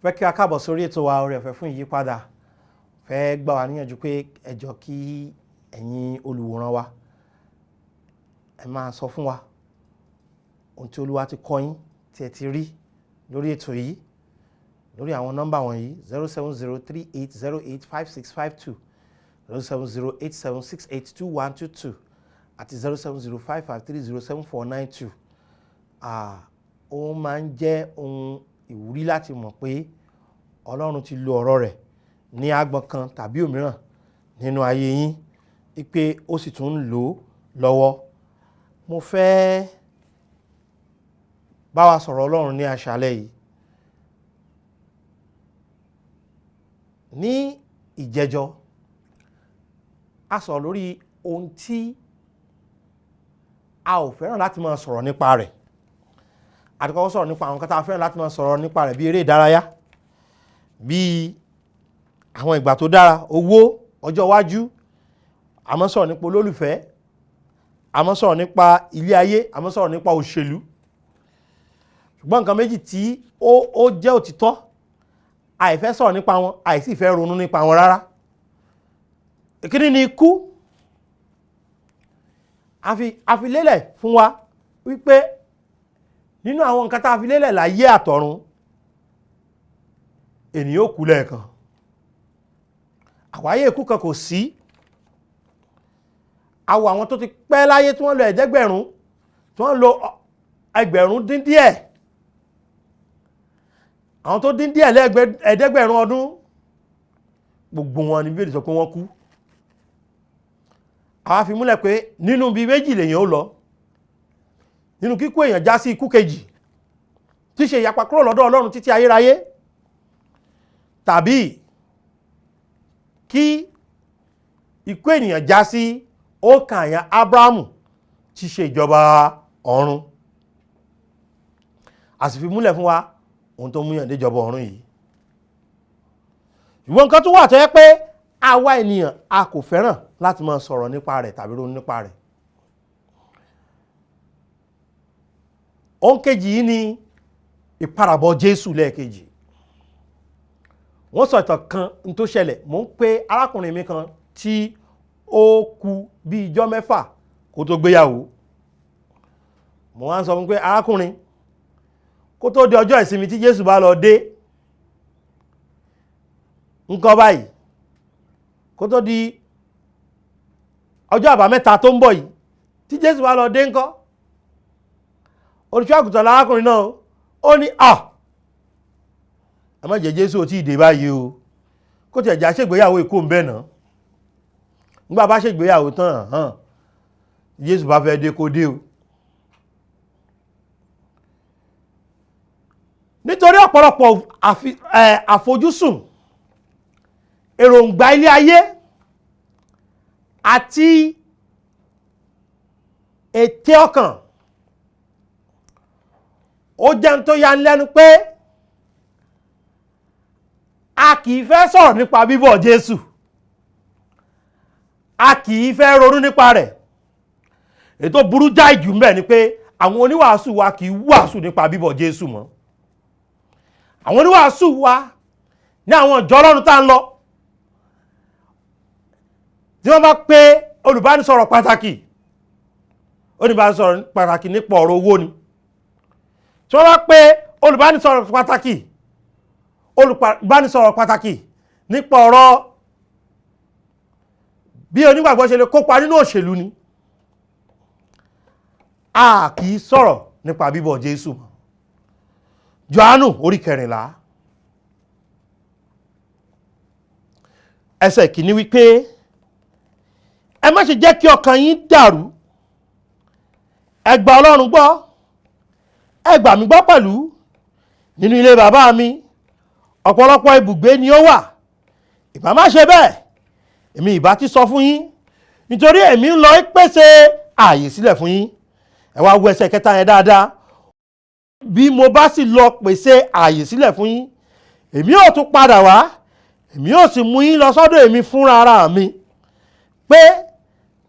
fẹ́ kí a káàbọ̀ sórí ètò wa Oore Ọ̀fẹ́ fún Ìyípadà. Fẹ́ gbà wá níyànjú pé ẹ jọ̀ọ́ kí ẹ̀yin olùwòran wa ẹ máa sọ fún wa ohun tí Olúwa ti kọ́ yín tí ẹ ti rí lórí ètò yìí lórí àwọn nọ́mbà wọ̀nyí 07038085652 07087682122 àti 07055307492. Ó máa ń jẹ́ ohun ìwúrí láti mọ̀ pé Ọlọ́run ti lo ọ̀rọ̀ rẹ̀ ní agbọn kan tàbí òmíràn nínú ayé yín, pé ó sì tún ń lò ó lọ́wọ́. Mo fẹ́ bá wa sọ̀rọ̀ Ọlọ́run ní àṣálẹ́ yìí. Ní ìjẹjọ́ a sọ̀rọ̀ lórí ohun tí a ò fẹ́ràn láti máa sọ̀rọ̀ nípa rẹ̀. A ti kọ́kọ́ sọ̀rọ̀ nípa àwọn kan tá a fẹ́ràn láti máa sọ̀rọ̀ nípa rẹ̀ bí eré ìdárayá, bí àwọn ìgbà tó dára, owó, ọjọ́ iwájú. A máa sọ̀rọ̀ nípa olólùfẹ́, a máa sọ̀rọ̀ nípa ilé ayé, a máa sọ̀rọ̀ nípa òṣèlú. Ṣùgbọ́n nǹkan méjì tí ó jẹ́ òtítọ́, àìfẹ́ sọ̀rọ̀ nípa wọn, àìsí ìfẹ́ ronú nípa wọn rárá. Ìkíní ni ikú. A fi lélẹ̀ fún wa wípé nínú àwọn nǹkan tá a fi lélẹ̀ láyé àtọ̀run, ènìyàn ó kú lẹ́ẹ̀kan. Àwáyé ikú kan kò sí. Àwọ̀ àwọn tó ti pẹ́ láyé tí wọ́n lo ẹ̀ẹ́dẹ́gbẹ̀rún, tí wọ́n lo ẹgbẹ̀rún dín díẹ̀, àwọn tó dín díẹ̀ lẹ́ẹ̀ẹ́dẹ́gbẹ̀rún ọdún, gbogbo wọn ni Bíbélì sọ pé wọ́n kú. Àwa fi múlẹ̀ pé nínú bí méjì lèyàn ó lọ. Nínú kíkú èèyàn já sí ikú kejì tí ṣe ìyapa kúrò lọ́dọ̀ Ọlọ́run títí ayérayé, tàbí kí ikú ènìyàn já sí òkààyàn Ábúráhámù tí ṣe ìjọba ọ̀run. A sì fi múlẹ̀ fún wa ohun tó múyàn dé ìjọba ọ̀run yìí. Ṣùgbọ́n nǹkan tó wà tó yẹ pé àwa ènìyàn a kò fẹ́ràn láti máa sọ̀rọ̀ nípa rẹ̀ tàbí ronú nípa rẹ̀. Ohun kejì yìí ni ìparabọ̀ Jésù lẹ́ẹ̀kejì. Wọ́n sọ ìtàn kan tó ṣẹlẹ̀. Mo ń pe arákùnrin mi kan tí ó kú bí ijọ́ 6 kó tó gbéyàwó. Mo wá ń sọ fún pé arákùnrin, kó tó di ọjọ́ ìsinmi tí Jésù bá lọ dé, nǹkan báyìí, kó tó di ọjọ́ àbámẹ́ta tó ń bọ̀ yìí tí Jésù bá lọ dé ńkọ́. Olùṣọ́ àgùntàn lárákùnrin náà ó ní ẹ má jẹ́ Jésù ò tí ì dé báyìí o, kó tiẹ̀ já ṣègbéyàwó ikú ń bẹ̀ náà. Nígbà bá ṣègbéyàwó tán Jésù bá fẹ́ dé kó dé o. Nítorí ọ̀pọ̀lọpọ̀ àfojúsùn, èròǹgbà ilé ayé àti ète ọkàn, ó jẹ́ ń tó ya ń lẹ́nu pé a kìí fẹ́ sọ̀rọ̀ nípa bíbọ̀ Jésù, a kìí fẹ́ ronú nípa rẹ̀. Ètò burú jáì jù ńbẹ̀ ni pé àwọn oníwàásù wa kìí wàásù nípa bíbọ̀ Jésù mọ́. Àwọn oníwàásù wa ní àwọn ìjọ Ọlọ́run tá ń lọ, tí wọ́n bá pé olùbánisọ̀rọ̀ pàtàkì nípa ọ̀rọ̀ owó ni, tí wọ́n bá pé olùbánisọ̀rọ̀ pàtàkì nípa ọ̀rọ̀ bí onígbàgbọ́ ṣe lè kópa nínú òṣèlú ni, a kìí sọ̀rọ̀ nípa bíbọ̀ Jésù mọ́. Jòhánù orí 14 ẹsẹ̀ kìíní wípé ẹ má ṣe jẹ́ kí ọkàn yín dàrú, ẹ gba Ọlọ́run gbọ́, ẹ gbà mí gbọ́ pẹ̀lú. Nínú ilé bàbá mi ọ̀pọ̀lọpọ̀ ibùgbé ni ó wà. Ìbá má ṣe bẹ́ẹ̀, èmi ìbá ti sọ fún yín, nítorí èmi ń lọ pèsè ààyè sílẹ̀ fún yín. Ẹ wá wo ẹsẹ̀ 3 yẹn dáadáa. Bí mo bá sì lọ pèsè ààyè sílẹ̀ fún yín, èmi ó tún padà wá, èmi ó sì mú yín lọ sọ́dọ̀ èmi fúnra ara mi, pé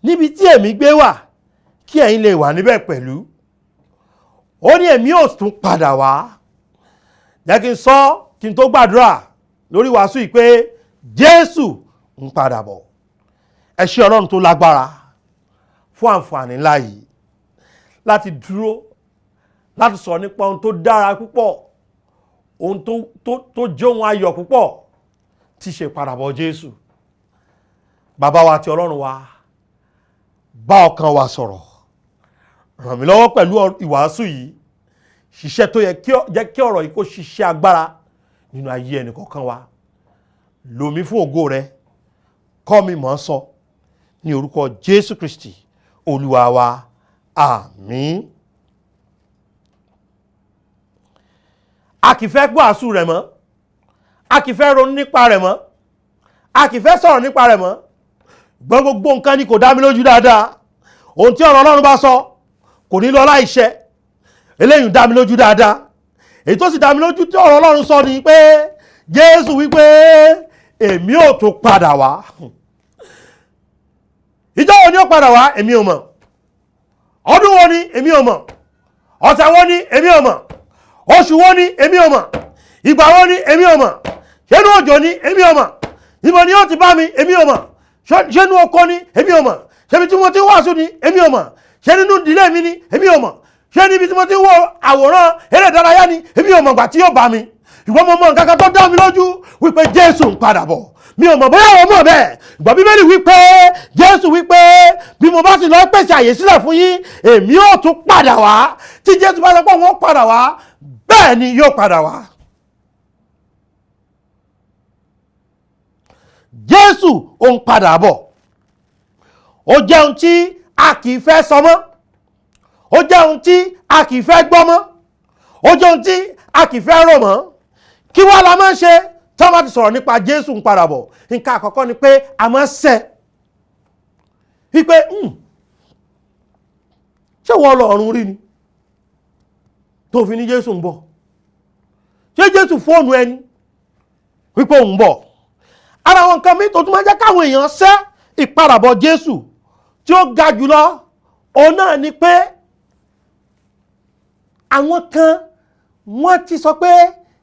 níbi tí èmi gbé wà kí ẹ̀yin lè wà níbẹ̀ pẹ̀lú. Ó ní èmi ó tún padà wá. Jẹ́ kí n sọ kí n tó gbàdúrà lórí wàásù yìí pé Jésù ń padà bọ̀. Ẹ ṣé Ọlọ́run tó lágbára fún àǹfààní ńlá yìí láti dúró láti sọ nípa ohun tó dára púpọ̀, ohun tó jẹ́ ohun ayọ̀ púpọ̀ tí ṣe ìpadàbọ̀ Jésù. Bàbá wa àti Ọlọ́run wa, bá ọkàn wa sọ̀rọ̀, ràn mí lọ́wọ́ pẹ̀lú ìwàásù yìí, ṣiṣẹ́ tó jẹ́ kí ọ̀rọ̀ yìí kó ṣiṣẹ́ agbára nínú ayé ẹnì kọ̀ọ̀kan wa. Lò mí fún ògo rẹ, kọ́ mi mọ̀ ọ́ sọ, ní orúkọ Jésù Kristi Olúwa wa, àmín. A kì í fẹ́ gbọ́ àsù rẹ̀ mọ́, a kì í fẹ́ ronú nípa rẹ̀ mọ́, a kì í fẹ́ sọ̀rọ̀ nípa rẹ̀ mọ́. Gbogbo nǹkan ni kò dá mi lójú dáadáa. Ohun tí ọ̀rọ̀ Ọlọ́run bá sọ kò ní lọ láìṣẹ. Eléyìí dá mi lójú dáadáa. Èyí tó sì dá mi lójú tí ọ̀rọ̀ Ọlọ́run sọ ni pé Jésù wípé èmi ò tó padà wá. Ìjọ́ wo ni ó padà wá? Èmi ò mọ̀. Ọdún wo ni? Èmi ò mọ̀. Ọ̀sẹ̀ wo ni? Èmi ò mọ̀. Oṣù wo ni? Èmi ò mọ̀. Ìgbà wo ni? Èmi ò mọ̀. Ṣénú òjò ni? Èmi ò mọ̀. Ìbọn ni ó ti bá mi? Èmi ò mọ̀. Ṣénú oko ni? Èmi ò mọ̀. Ṣébi tí mo ti wàásù ni? Èmi ò mọ̀. Ṣé nínú ìdílé mi ni? Èmi ò mọ̀. Ṣé níbi tí mo ti wo àwòrán eré ìdárayá ni? Èmi ò mọ̀ gbà tí yóò bá mi. Ìwọ mo mọ̀ nǹkan kan tó dá mi lójú wípé Jésù ń padà bọ̀. Mi ò mọ̀ bóyá wọ́n mọ̀ bẹ́ẹ̀. Ìgbà Bíbélì wípé Jésù wípé bí mo bá sì lọ pèsè àyè sílẹ̀ fún yín, èmi ò tún padà wá. Tí Jésù bá sọ pé wọ́n padà wá, bẹ́ẹ̀ ni yóò padà wá. Jésù ó ń padà bọ̀. Ó jẹ́ ohun tí a kì í fẹ́ sọ mọ́. Ó jẹ́ ohun tí a kì í fẹ́ gbọ́ mọ́. Ó jẹ́ ohun tí a kì í fẹ́ rò mọ́. Kí wá la máa ń ṣe tí wọ́n bá ti sọ̀rọ̀ nípa Jésù ń padà bọ̀? Nǹkan àkọ́kọ́ ni pé a máa ń sẹ́ wípé ṣé wọ́n lọ ọ̀run rí ni tó fi ní Jésù ń bọ̀? Ṣé Jésù fóònù ẹni wípé òun ń bọ̀? Ara àwọn nǹkan mi tó tún máa jẹ́ káwọn èèyàn sẹ́ ìpadàbọ̀ Jésù tí ó ga jùlọ òun náà ni pé àwọn kan wọ́n ti sọ pé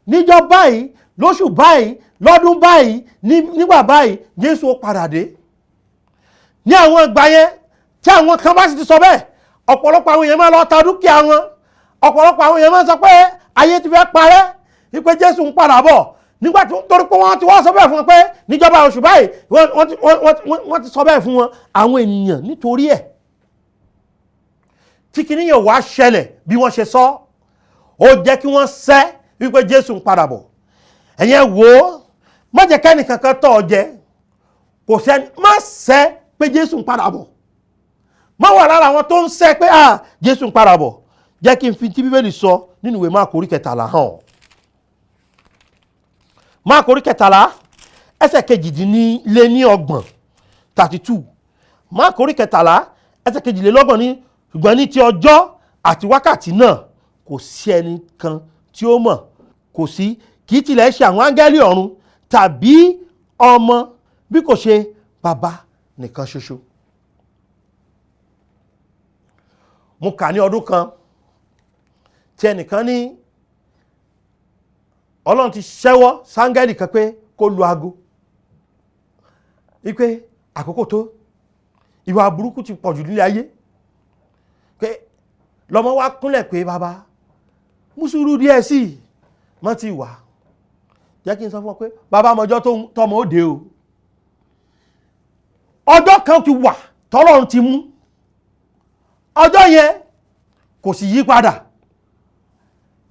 níjọ́ báyìí, lóṣù báyìí, lọ́dún báyìí, nígbà báyìí Jésù ó padà dé. Ní àwọn ìgbà yẹn tí àwọn kan bá sì ti sọ bẹ́ẹ̀, ọ̀pọ̀lọpọ̀ àwọn èèyàn máa lọ ta dúkìá wọn. Ọ̀pọ̀lọpọ̀ àwọn èèyàn máa sọ pé ayé ti fẹ́ parẹ́, wípé Jésù ń padà bọ̀. Nígbà tí torí pé wọ́n ti wá sọ bẹ́ẹ̀ fún wọn pé níjọba oṣù báyìí wọ́n ti sọ bẹ́ẹ̀ fún wọn. Àwọn ènìyàn nítorí ẹ̀ tí kìíní yẹn wá ṣẹlẹ̀ bí wọ́n ṣe sọ, ó jẹ́ kí wọ́n sẹ́ wípé Jésù ń padà bọ̀. Ẹ̀yẹn wò ó, má jẹ́ kẹ́ni kankan tọ́ ọ jẹ. Kò sẹ́ni, má sẹ́ pé Jésù ń padà bọ̀. Má wà lára àwọn tó ń sẹ́ pé Jésù ń padà bọ̀. Jẹ́ kí n fi tí Bíbélì sọ nínú ìwé Máàkù orí 13 hàn. Máàkù orí 13 ẹsẹ̀ 22 32. Máàkù orí 13 ẹsẹ̀ 22 ní ṣùgbọ́n ní ti ọjọ́ àti wákàtí náà kò sí ẹni kan tí ó mọ̀, kò sí, kì í tilẹ̀ ṣe àwọn áńgẹ́lì ọ̀run tàbí ọmọ, bí kò ṣe bàbá nìkan ṣoṣo. Mo kà ní ọdún kan tí ẹnìkan ní Ọlọ́run ti ṣẹ́wọ́ sáńgẹ́lì kan pé kó lu aago wípé àkókò tó, ìwà burúkú ti pọ̀jù nílé ayé, pé lọ́mọ wá kúnlẹ̀ pé bàbá mú sùúrù díẹ̀ sí i, mọ́ ti wà. Jẹ́ kí n sọ fún ọ pé bàbá mọjọ́ tọmọ ó dé o. Ọjọ́ kan ti wà tọ́lọ́run ti mú. Ọjọ́ yẹn kò sì yí padà.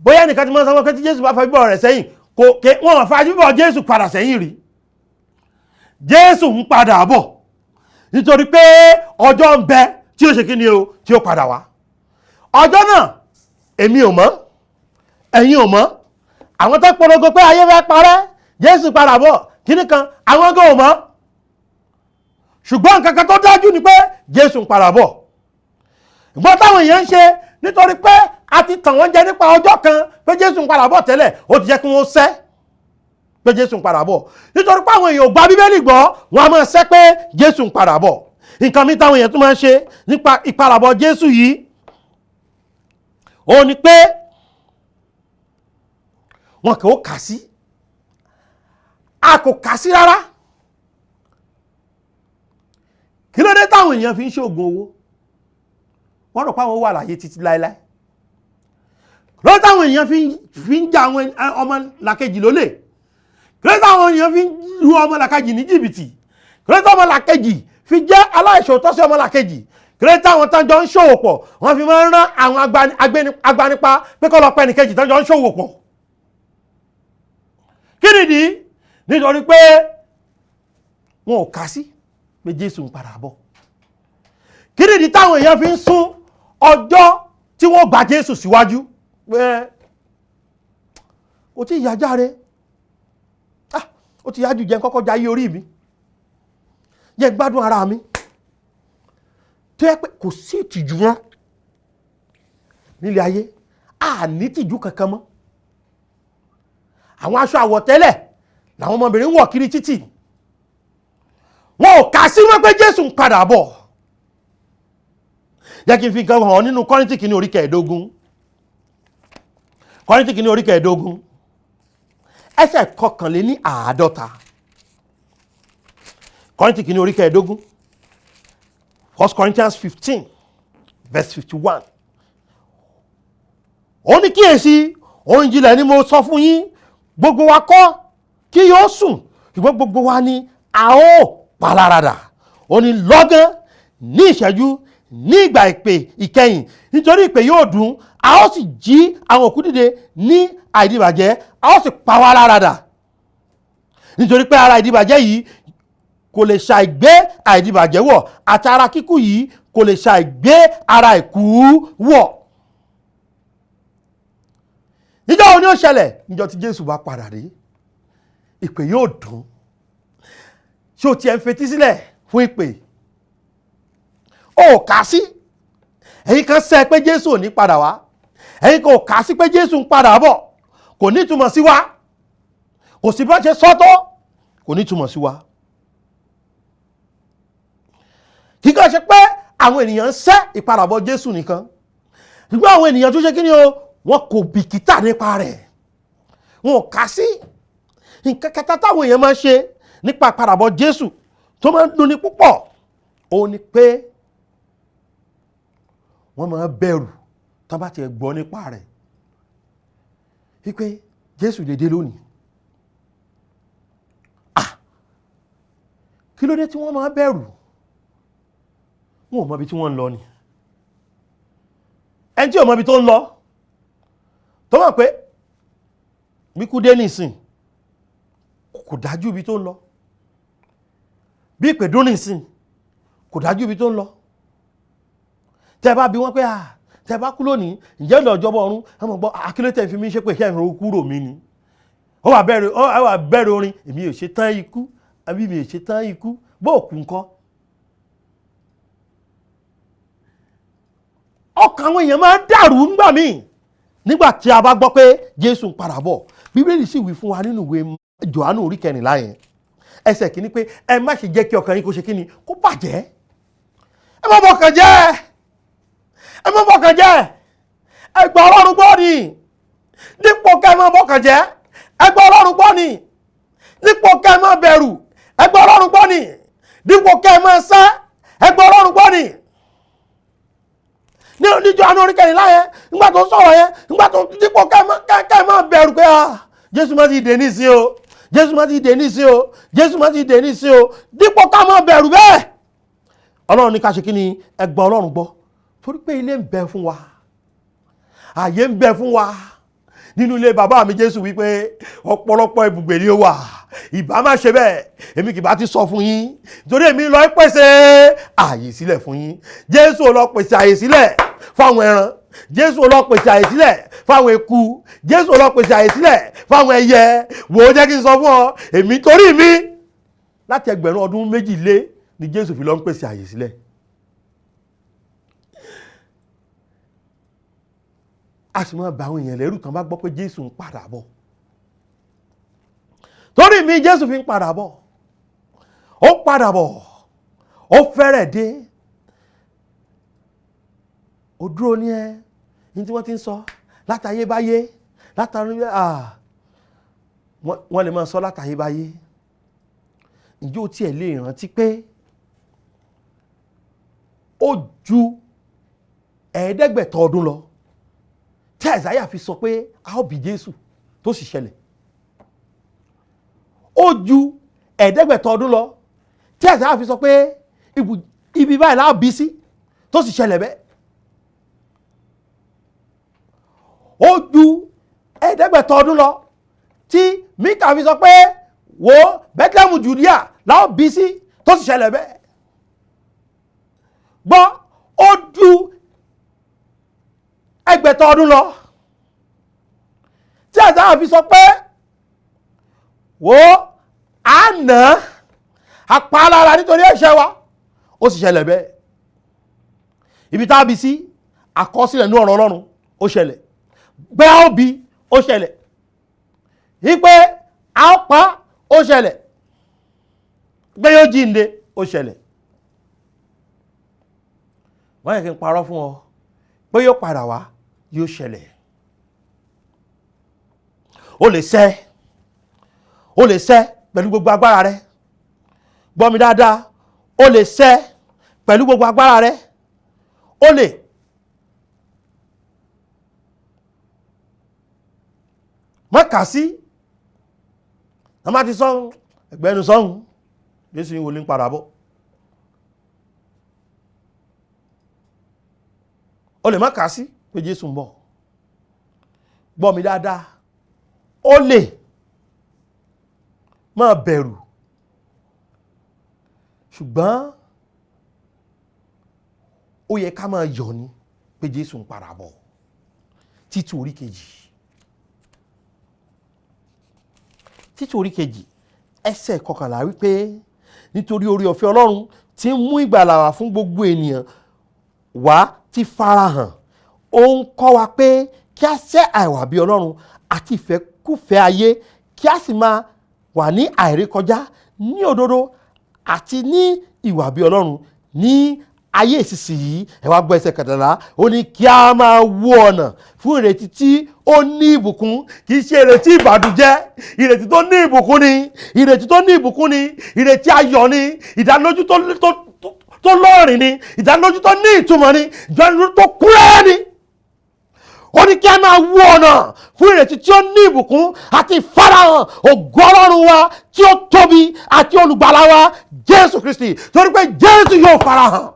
Bóyá nìkan ti mọ́ sọ pé tí Jésù bá fa bíbọ̀ rẹ̀ sẹ́yìn, wọ́n fa bíbọ̀ Jésù padà sẹ́yìn rí. Jésù ń padà bọ̀ nítorí pé ọjọ́ ń bẹ tí ó ṣe kí ni o, tí ó padà wá. Ọjọ́ náà èmi ò mọ̀, ẹ̀yin ò mọ̀. Àwọn tó polongo pé ayé fẹ́ parẹ́, Jésù padà bọ̀, kíní kan, àwọn gan ò mọ̀. Ṣùgbọ́n nǹkan kan tó dájú ni pé Jésù ń padà bọ̀. Ìgbọ́n táwọn èèyàn ń ṣe nítorí pé a ti tàn wọ́n jẹ nípa ọjọ́ kan pé Jésù ń padà bọ̀ tẹ́lẹ̀, ó ti jẹ́ kí wọ́n sẹ́ pé Jésù ń padà bọ̀. Nítorí pé àwọn èèyàn ò gba Bíbélì gbọ́, wọ́n á máa sẹ́ pé Jésù ń padà bọ̀. Nǹkan mi táwọn èèyàn tún máa ń ṣe nípa ìpadàbọ̀ Jésù yìí, ó ní pé wọn kò kà sí a kò kà sí rárá. Kí ló dé táwọn èèyàn fi ń ṣoògùn owó? Wọ́n rò pé àwọn wà láyé títí láéláé. Kí ló dé táwọn èèyàn fi ń ja àwọn ọmọ làkejì lólè? Kí ló dé táwọn èèyàn fi ń lu ọmọ làkejì ní jìbìtì? Kí ló dé táwọn làkejì fi jẹ́ aláìṣòótọ́ sí ọmọ làkejì? Kí ló dé táwọn tán jọ ń ṣòwò pọ̀ wọ́n fi máa ń rán àwọn agbanipa pé kó lọ pẹ́ nìkejì tán jọ ń ṣòwò pọ̀? Kí nìdí? Nítorí pé wọn ò kà sí pé Jésù ń padà bọ̀. Kí nìdí táwọn èèyàn fi ń sún ọjọ́ tí wọ́n gba Jésù síwájú? Pé kò tí ìyá járe, ó ti yájú jẹ́ kọ́kọ́ jayé orí mi, jẹ́ gbádùn ara mi, tó yẹ pé kò sí ìtìjú wọn nílé ayé, a ní ìtìjú kankan mọ́. Àwọn aṣọ àwọ̀tẹ́lẹ̀ làwọn ọmọbìnrin wọ̀ kiri títì, wọn ò kà sí wọn pé Jésù ń padà bọ̀. Jẹ́ kí n fi nǹkan hàn nínú Kọ́ríńtì kìíní orí 15. Kọ́ríńtì kìíní orí 15 ẹsẹ̀ 51. Kọ́ríńtì kìíní orí 15, 1 Corinthians 15 verse 51. Ó ní kíyèsí, ohun ìjìnlẹ̀ ni mo sọ fún yín, gbogbo wa kọ́ kí yóò sùn, ṣùgbọ́n gbogbo wa ni a ó paláradà. Ó ní lọ́gán, ní ìṣẹ́jú, ní ìgbà ìpè ìkẹyìn, nítorí ìpè yóò dún, a ó sì jí àwọn òkú dìde ní àìdíbàjẹ́, a ó sì pa wá láradà. Nítorí pé ara ìdíbàjẹ́ yìí kò lè ṣàìgbé àìdíbàjẹ́ wọ̀, àti ara kíkú yìí kò lè ṣàìgbé ara ìkú wọ̀. Níjọ́ wo ni ó ṣẹlẹ̀? Níjọ́ tí Jésù bá padà dé, ìpè yóò dún. Ṣé o tiẹ̀ ń fetí sílẹ̀ fún ìpè? Ó kà sí. Ẹ̀yin kan sẹ́ pé Jésù ò ní padà wá. Ẹ̀yin kan ò kà sí pé Jésù ń padà bọ̀. Kò ní túmọ̀ sí wa. Kò sí bá ṣe sọ́tọ̀. Kò ní túmọ̀ sí wa. Kíkọ́ ṣe pé àwọn ènìyàn ń sẹ́ ìpadàbọ̀ Jésù nìkan. Ṣùgbọ́n àwọn ènìyàn tó ṣe kí ni o? Wọn kò bìkítà nípa rẹ̀. Wọn ò kà sí. Nǹkan kẹta táwọn èèyàn máa ń ṣe nípa ìpadàbọ̀ Jésù tó máa ń dùnni púpọ̀, òun ni pé wọ́n máa bẹ̀rù tán bá tiẹ̀ gbọ́ nípa rẹ̀. Wípé Jésù lè dé lónìí. Kí ló dé tí wọ́n máa bẹ̀rù? Wọn ò mọ ibi tí wọ́n ń lọ ni. Ẹni tí ò mọ ibi tó ń lọ, tó mọ̀ pé bí kú dé nìsín, kò dájú ibi tó ń lọ. Bí ìpè dún nìsín, kò dájú ibi tó ń lọ. Tẹ́ bá bi wọ́n pé tẹ́ bá kú lónìí, ǹjẹ́ lọ jọba ọ̀run? A mọ̀ gbọ́, akílótẹ̀ fi mí ṣe pé ṣe ìrìn kúrò mi ni. Ó wà bẹ̀rẹ̀ orin, èmi ò ṣe tán ikú, àbí mi ò ṣe tán ikú, bó òkú ńkọ́. Ọkàn àwọn èèyàn máa ń dàrú nígbà míì nígbà tí a bá gbọ́ pé Jésù ń padà bọ̀. Bíbélì sì wí fún wa nínú ìwé Jòhánù orí 14 yẹn. Ẹsẹ̀ kìíní pé ẹ má ṣe jẹ́ kí ọkàn yín kó ṣe kí ni, kó bàjẹ́. Ẹ má bọkàn jẹ́. Ẹ má bọkàn jẹ́. Ẹ gba Ọlọ́run gbọ́ ni. Dípò kẹ́ ẹ má bọkàn jẹ́, ẹ gba Ọlọ́run gbọ́ ni. Dípò kẹ́ ẹ má bẹ̀rù, ẹ gba Ọlọ́run gbọ́ ni. Dípò kẹ́ ẹ má sẹ́, ẹ gba Ọlọ́run gbọ́ ni. Ní Jòhánù orí 14 yẹn, nígbà tó sọ̀rọ̀ yẹn, nígbà tó dípò kẹ́ ẹ má bẹ̀rù pé Jésù má ti dé nísìn o. Jésù má ti dé nísìn o. Jésù má ti dé nísìn o. Dípò ká má bẹ̀rù bẹ́ẹ̀, Ọlọ́run ní ká ṣe kí ni, ẹ gba Ọlọ́run gbọ́. Torí pé ilé ń bẹ fún wa. Ààyè ń bẹ fún wa. Nínú ilé bàbá mi Jésù wípé ọ̀pọ̀lọpọ̀ ibùgbé ni ó wà. Ìbá má ṣe bẹ́ẹ̀, èmi kì bá ti sọ fún yín. Torí èmi lọ pèsè ààyè sílẹ̀ fún yín. Jésù lọ pèsè ààyè sílẹ̀ fáwọn ẹran. Jésù lọ pèsè ààyè sílẹ̀ fáwọn eku. Jésù lọ pèsè ààyè sílẹ̀ fáwọn ẹyẹ. Wò ó jẹ́ kí n sọ fún ọ, èmi torí mi láti ẹgbẹ̀rún ọdún 2 lé ni Jésù fi lọ ń pèsè ààyè sílẹ̀. A sì máa bá àwọn èèyàn lẹ́rù tán bá gbọ́ pé Jésù ń padà bọ̀. Torí mi Jésù fi ń padà bọ̀. Ó padà bọ̀. Ó fẹ́rẹ̀ dé. Ó dúró ní ní tí wọ́n ti ń sọ látayébáyé. Wọ́n lè máa sọ látayébáyé. ǹjẹ́ o tiẹ̀ lè rántí pé ó ju 500 ọdún lọ tí Àìsáyà fi sọ pé a ó bí Jésù tó sì ṣẹlẹ̀? Ó ju 500 ọdún lọ tí Àìsáyà fi sọ pé ibi báyìí la ó bí sí tó sì ṣẹlẹ̀ bẹ́ẹ̀. Ó ju 500 ọdún lọ tí Míkà fi sọ pé wo Bethlehem Judea la ó bí sí tó sì ṣẹlẹ̀ bẹ́ẹ̀. Gbọ́, ó ju 100 ọdún lọ tí Àìsáyà fi sọ pé wo àná apálára nítorí ẹ̀ṣẹ̀ wa ó sì ṣẹlẹ̀ bẹ́ẹ̀. Ibi tá a bí sí àkọsílẹ̀ ní ọ̀rọ̀ Ọlọ́run ó ṣẹlẹ̀, bẹ́ẹ̀ ó bí ó ṣẹlẹ̀, wípé a ó pa ó ṣẹlẹ̀, pé yóò jíǹde ó ṣẹlẹ̀. Wọ́n yẹ kí n parọ́ fún ọ pé yóò padà wá yóò ṣẹlẹ̀. O lè ṣẹ̀ pẹ̀lú gbogbo agbára rẹ. Gbọ́ mi dáadáa, o lè ṣẹ̀ pẹ̀lú gbogbo agbára rẹ. O lè má kà sí wọ́n má ti sọ́hun ẹgbẹ́nu sọ́hun Jésù yìí wò ní padà bọ̀. O lè má kà sí pé Jésù ń bọ̀. Gbọ́ mi dáadáa, o lè má bẹ̀rù, ṣùgbọ́n ó yẹ ká máa yọ̀ ní pé Jésù ń padà bọ̀. Títù orí kejì ẹsẹ̀ 11 wípé nítorí oore ọ̀fẹ́ Ọlọ́run tí ń mú ìgbàlà wá fún gbogbo ènìyàn wá ti farahàn. Ó ń kọ́ wa pé kí a sẹ́ àìwà bí Ọlọ́run àti ìfẹ́kúfẹ́ ayé, kí a sì máa wà ní àìrékọjá ní òdodo àti ní ìwà bí Ọlọ́run ní ayé ìsinsìnyí. Ẹ wá gbọ́ ẹsẹ̀ 13, ó ní kí a máa wo ọ̀nà fún ìrètí tí ó ní ìbùkún, kì í ṣe ìrètí ìbànújẹ́. Ìrètí tó ní ìbùkún ni, ìrètí tó ní ìbùkún ni, ìrètí ayọ̀ ni, ìdánilójú tó lọ́rìn ni, ìdánilójú tó ní ìtumọ̀ ni, ìdánilójú tó kúrẹ́ ni. Ó ní kí a máa wo ọ̀nà fún ìrètí tí ó ní ìbùkún àti ìfarahàn ògo Ọlọ́run wa tí ó tóbi àti olùgbàlà wa Jésù Kristi, torí pé Jésù yóò farahàn.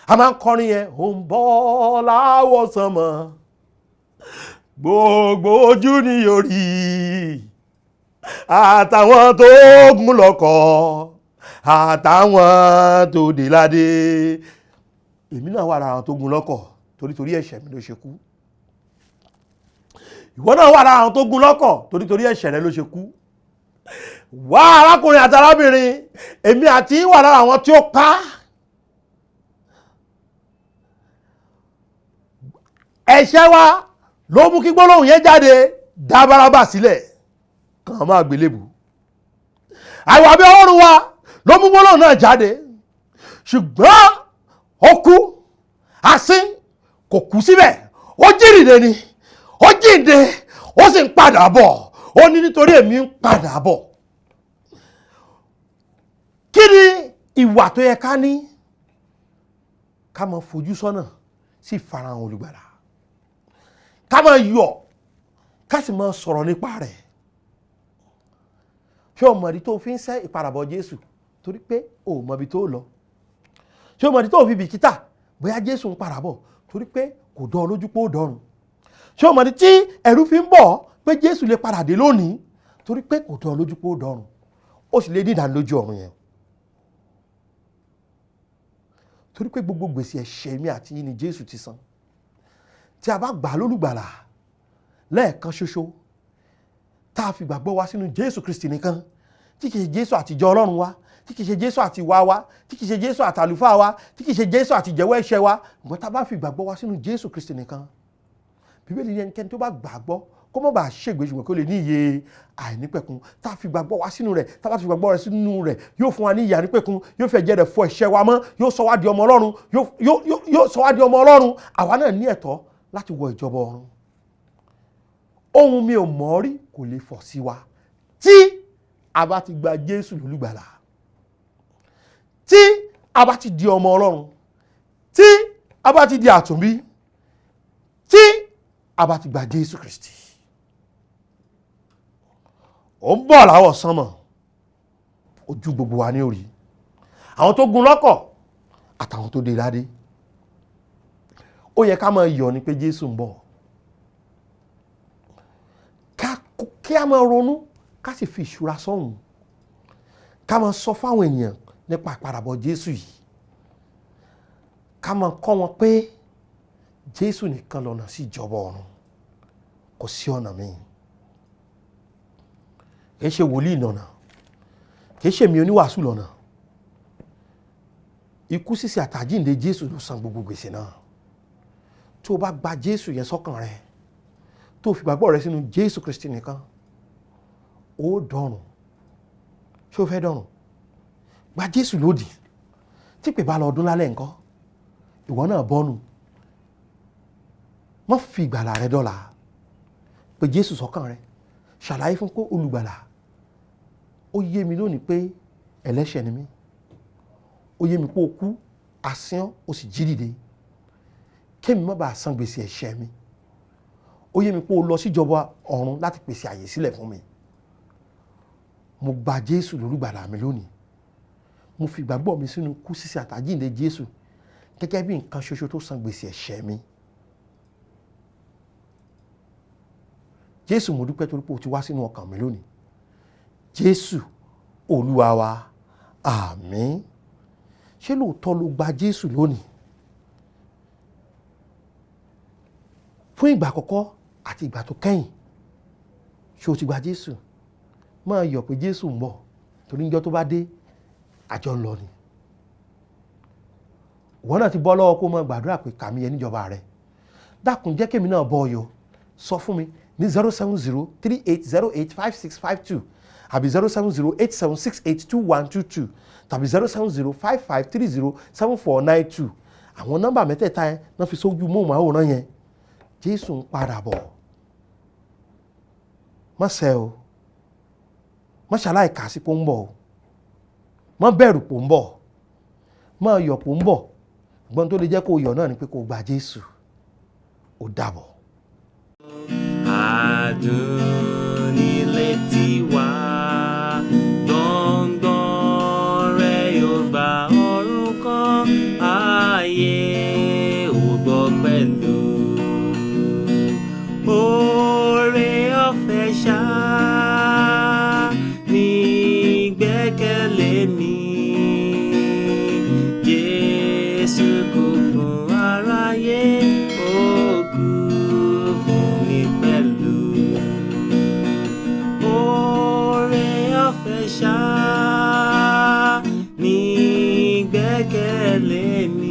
A máa ń kọrin yẹn, ó ń bọ̀ láwọ̀ sánmọ̀, gbogbo ojú ni yóò rí, àtàwọn tó gún lọ́kọ̀, àtàwọn tó dé ládé. Èmi náà wà lára àwọn tó gún lọ́kọ̀ torí ẹ̀ṣẹ̀ mi ló ṣe kú. Ìwọ náà wà lára àwọn tó gún lọ́kọ̀ torí ẹ̀ṣẹ̀ rẹ ló ṣe kú. Wá arákùnrin àti arábìnrin, èmi àti wà lára àwọn tí ó pa. Ẹ̀ṣẹ̀ wa ló mú kí gbólóhùn yẹn jáde, dá Bárábà sílẹ̀, kàn máa gbélébù. Àìwà bí Ọlọ́run wa ló mú gbólóhùn náà jáde, ṣùgbọ́n ó kú, asín kò kú síbẹ̀, ó jíǹde ni, ó jíǹde, ó sì ń padà bọ̀. Ó ní nítorí èmi ń padà bọ̀. Kí ni ìwà tó yẹ ká ní? Ká máa fojú sọ́nà sí ìfarahàn olùgbàlà, ká máa yọ̀, ká sì máa sọ̀rọ̀ nípa rẹ̀. Ṣé o mọ̀dí tó fi ń sẹ́ ìpadàbọ̀ Jésù? Torí pé o mọ̀bí tó lọ. Ṣé o mọ̀dí tó fi bìkítà bóyá Jésù ń padà bọ̀? Torí pé kò dán lójú pé ó dọ̀run. Ṣé o mọ̀dí tí ẹ̀rù fi ń bọ̀ pé Jésù lè padà dé lónìí? Torí pé kò dán lójú pé ó dọ̀run. Ó sì lè ní ìdánilójú ọ̀run yẹn. Torí pé gbogbo gbèsè ẹ̀ṣẹ̀ mi àti yín ni Jésù ti san. Tí a bá gbà lólùgbàlà lẹ́ẹ̀kan ṣoṣo, tá a fi gbàgbọ́ wa sínú Jésù Kristi nìkan, tí kìí ṣe Jésù àtijọ́ Ọlọ́run wa, tí kìí ṣe Jésù àti ìwà wa, tí kìí ṣe Jésù àtàlùfáà wa, tí kìí ṣe Jésù àti ìjẹ́wọ́ ẹ̀ṣẹ̀ wa, ṣùgbọ́n tá a bá fi gbàgbọ́ wa sínú Jésù Kristi nìkan. Bíbélì ní ẹnikẹ́ni tó bá gbàgbọ́ kó má bàa ṣègbé, ṣùgbọ́n kó lè ní ìyè àìnípẹ̀kun. Tá a fi gbàgbọ́ wa sínú rẹ̀, tá a bá fi gbàgbọ́ rẹ̀ sínú rẹ̀, yóò fún wa ní ìyè àìnípẹ̀kun, yóò fẹ́ jẹ́ rẹ̀ fọ ẹ̀ṣẹ̀ wa mọ́, yóò sọ wá di ọmọ Ọlọ́run, yóò sọ wá di ọmọ Ọlọ́run. Àwa náà ní ẹ̀tọ́ láti wọ ìjọba ọ̀run. Ohun mi ò mọ̀ rí kò lè fọ̀ sí wa tí a bá ti gba Jésù lólùgbàlà, tí a bá ti di ọmọ Ọlọ́run, tí a bá ti di àtúnbí, tí a bá ti gba Jésù Kristi. Ó ń bọ̀ láwọ̀ sánmọ̀, ojú gbogbo wa ní orí, àwọn tó gun lọ́kọ̀ àtàwọn tó dé ládé. Ó yẹ ká máa yọ̀ ní pé Jésù ń bọ̀, kí a máa ronú, ká sì fi ìṣúra sọ́hùn, ká máa sọ fáwọn ènìyàn nípa ìpadàbọ̀ Jésù yìí, ká máa kọ́ wọn pé Jésù nìkan lọ́nà sí ìjọba ọ̀run, kò sí ọ̀nà míì. Kì í ṣe wòlíì lọ́nà, kì í ṣe mi oníwàásù lọ́nà. Ikú sísí àtàjíǹde Jésù ló san gbogbo gbèsè náà. Tó o bá gba Jésù yẹn sọ́kàn rẹ, tó o fi gbàgbọ́ rẹ sínú Jésù Kristi nìkan, ó dọ̀run. Ṣé o fẹ́ dọ̀run? Gba Jésù lódì. Tí pè bá lọ ọdún lálẹ́ ńkọ́, ìwọ náà bọ́nu. Má fi ìgbàlà rẹ dọ́là. Pè Jésù sọ́kàn rẹ. Ṣàlàyé fún pé olùgbàlà, ó yé mi lónìí pé ẹlẹ́ṣẹ̀ ni mí. Ó yé mi pé o kú, asín ó sì jí dìde. Kémi má bàa san gbèsè ẹ̀ṣẹ̀ mi. Ó yé mi pé o lọ síjọba ọ̀run láti pèsè àyè sílẹ̀ fún mi. Mo gba Jésù lólùgbàlà mi lónìí. Mo fi ìgbàgbọ́ mi sínú ikú sísí àtàjíǹde Jésù gẹ́gẹ́ bí nǹkan ṣoṣo tó san gbèsè ẹ̀ṣẹ̀ mi. Jésù, mo dúpẹ́ torí pé o ti wá sínú ọkàn mi lónìí. Jésù Olúwa wa, àmín. Ṣé lóòótọ́ ló gba Jésù lónìí? Fún ìgbà àkọ́kọ́ àti ìgbà tó kẹ́yìn, ṣé o ti gba Jésù? Máa yọ̀ pé Jésù ń bọ̀, torí níjọ́ tó bá dé, àjọ ń lọ ni. Ìwọ náà ti bọ́ lọ́wọ́ kó máa gbàdúrà pé kàmí yẹn níjọba rẹ̀. Dákun jẹ́ kémi náà bọ́ ọyọ. Sọ fún mi ní 07038085652 àbí 07087682122 tàbí 07055307492. Àwọn nọ́mbà mẹ́tẹ̀ẹ̀ta yẹn náà fi sójú móhùnmáwòrán yẹn. Jésù ń padà bọ̀. Má ṣẹ̀ o. Má ṣàlàyé kà sí pé ó ń bọ̀ o. Má bẹ̀rù pé ó ń bọ̀. Má yọ̀ pé ó ń bọ̀. Ṣùgbọ́n tó lè jẹ́ kó yọ̀ náà ni pé kó gba Jésù. Ó dàbọ̀. Adùn nílé tiwa, gbọ̀ngbọ̀n rẹ̀ yóò gba ọ̀run kan, ayé ò gbọ́ pẹ̀lú. Oore ọ̀fẹ́ ṣá ní ìgbẹ́kẹ̀lé mi. Jésù kú fún aráyé, ó kú fún mi pẹ̀lú. Oore ọ̀fẹ́ ṣá ní ìgbẹ́kẹ̀lé mi.